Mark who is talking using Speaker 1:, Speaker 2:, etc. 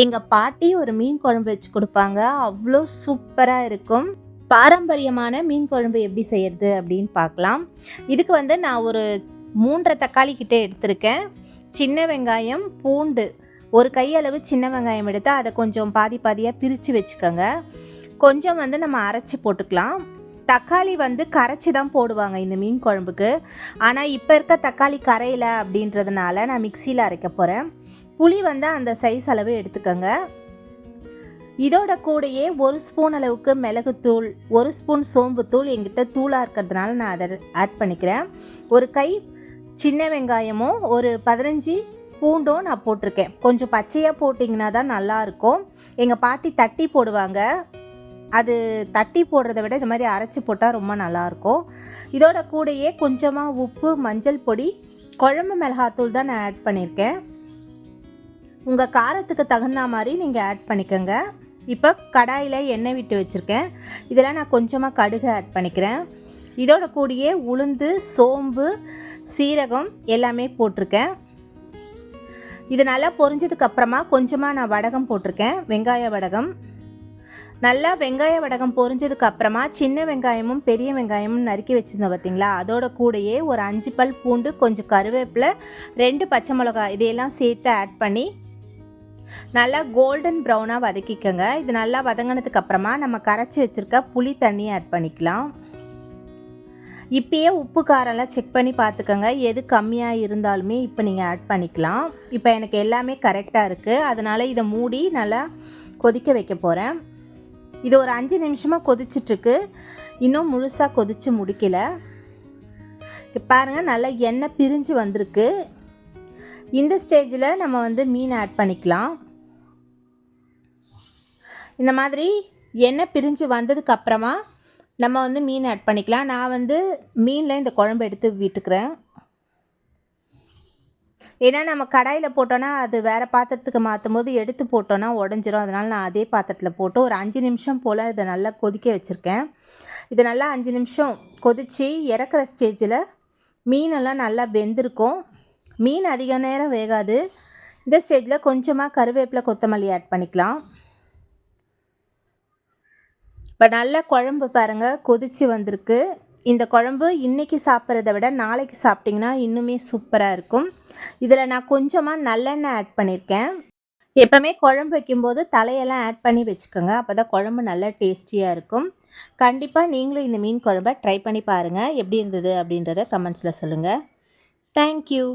Speaker 1: எங்கள் பாட்டி ஒரு மீன் குழம்பு வச்சு கொடுப்பாங்க, அவ்வளோ சூப்பராக இருக்கும். பாரம்பரியமான மீன் குழம்பு எப்படி செய்கிறது அப்படின்னு பார்க்கலாம். இதுக்கு வந்து நான் ஒரு 3 தக்காளி கிட்டே எடுத்திருக்கேன். சின்ன வெங்காயம், பூண்டு ஒரு கையளவு சின்ன வெங்காயம் எடுத்து அதை கொஞ்சம் பாதி பாதியாக பிரித்து வச்சுக்கோங்க. கொஞ்சம் வந்து நம்ம அரைச்சி போட்டுக்கலாம். தக்காளி வந்து கரைச்சி தான் போடுவாங்க இந்த மீன் குழம்புக்கு. ஆனால் இப்போ இருக்க தக்காளி கரையில அப்படின்றதுனால நான் மிக்சியில் அரைக்க போகிறேன். புளி வந்து அந்த சைஸ் அளவு எடுத்துக்கோங்க. இதோட கூடையே 1 ஸ்பூன் அளவுக்கு மிளகுத்தூள், 1 ஸ்பூன் சோம்புத்தூள் எங்கிட்ட தூளாக இருக்கிறதுனால நான் அதை ஆட் பண்ணிக்கிறேன். ஒரு கை சின்ன வெங்காயமும் ஒரு 15 பூண்டும் நான் போட்டிருக்கேன். கொஞ்சம் பச்சையாக போட்டிங்கன்னா தான் நல்லாயிருக்கும். எங்கள் பாட்டி தட்டி போடுவாங்க. அது தட்டி போடுறத விட இது மாதிரி அரைச்சி போட்டால் ரொம்ப நல்லாயிருக்கும். இதோட கூடையே கொஞ்சமாக உப்பு, மஞ்சள் பொடி, குழம்பு மிளகாத்தூள் தான் நான் ஆட் பண்ணியிருக்கேன். உங்கள் காரத்துக்கு தகுந்த மாதிரி நீங்கள் ஆட் பண்ணிக்கோங்க. இப்போ கடாயில் எண்ணெய் விட்டு வச்சுருக்கேன். இதில் நான் கொஞ்சமாக கடுகு ஆட் பண்ணிக்கிறேன். இதோட கூடயே உளுந்து, சோம்பு, சீரகம் எல்லாமே போட்டிருக்கேன். இது நல்லா பொரிஞ்சதுக்கப்புறமா கொஞ்சமாக நான் வடகம் போட்டிருக்கேன், வெங்காய வடகம். நல்லா வெங்காய வடகம் பொரிஞ்சதுக்கப்புறமா சின்ன வெங்காயமும் பெரிய வெங்காயமும் நறுக்கி வச்சுருந்தோம் பார்த்திங்களா, அதோட கூடையே ஒரு 5 பல் பூண்டு, கொஞ்சம் கருவேப்பிலை, 2 பச்சை மிளகாய் இதையெல்லாம் சேர்த்து ஆட் பண்ணி நல்லா கோல்டன் ப்ரௌனாக வதக்கிக்கோங்க. இது நல்லா வதங்கினதுக்கப்புறமா நம்ம கரைச்சி வச்சுருக்க புளி தண்ணியை ஆட் பண்ணிக்கலாம். இப்போயே உப்பு காரம்லாம் செக் பண்ணி பார்த்துக்கோங்க. எது கம்மியாக இருந்தாலுமே இப்போ நீங்கள் ஆட் பண்ணிக்கலாம். இப்போ எனக்கு எல்லாமே கரெக்டாக இருக்குது. அதனால் இதை மூடி நல்லா கொதிக்க வைக்க போகிறேன். இது ஒரு 5 நிமிஷமாக கொதிச்சிட்ருக்கு. இன்னும் முழுசாக கொதித்து முடிக்கலை. பாருங்கள், நல்லா எண்ணெய் பிரிஞ்சு வந்திருக்கு. இந்த ஸ்டேஜில் நம்ம வந்து மீன் ஆட் பண்ணிக்கலாம். இந்த மாதிரி எண்ணெய் பிரிஞ்சு வந்ததுக்கப்புறமா நம்ம வந்து மீன் ஆட் பண்ணிக்கலாம். நான் வந்து மீனில் இந்த குழம்பு எடுத்து விட்டுக்கிறேன். ஏன்னா நம்ம கடாயில் போட்டோன்னா அது வேறு பாத்திரத்துக்கு மாற்றும் போது எடுத்து போட்டோன்னா உடஞ்சிரும். அதனால் நான் அதே பாத்திரத்தில் போட்டு ஒரு 5 நிமிஷம் போல் இதை நல்லா கொதிக்க வச்சுருக்கேன். இது நல்லா 5 நிமிஷம் கொதித்து இறக்குற ஸ்டேஜில் மீனெல்லாம் நல்லா வெந்திருக்கும். மீன் அதிக நேரம் வேகாது. இந்த ஸ்டேஜில் கொஞ்சமாக கருவேப்பிலை, கொத்தமல்லி ஆட் பண்ணிக்கலாம். இப்போ நல்ல குழம்பு பாருங்கள் கொதித்து வந்திருக்கு. இந்த குழம்பு இன்றைக்கி சாப்பிட்றத விட நாளைக்கு சாப்பிட்டிங்கன்னா இன்னுமே சூப்பராக இருக்கும். இதில் நான் கொஞ்சமாக நல்லெண்ணெய் ஆட் பண்ணியிருக்கேன். எப்போவுமே குழம்பு வைக்கும்போது தலையெல்லாம் ஆட் பண்ணி வச்சுக்கோங்க. அப்போ தான் குழம்பு நல்லா டேஸ்டியாக இருக்கும். கண்டிப்பாக நீங்களும் இந்த மீன் குழம்பை ட்ரை பண்ணி பாருங்கள். எப்படி இருந்தது அப்படின்றத கமெண்ட்ஸில் சொல்லுங்கள். தேங்க்யூ.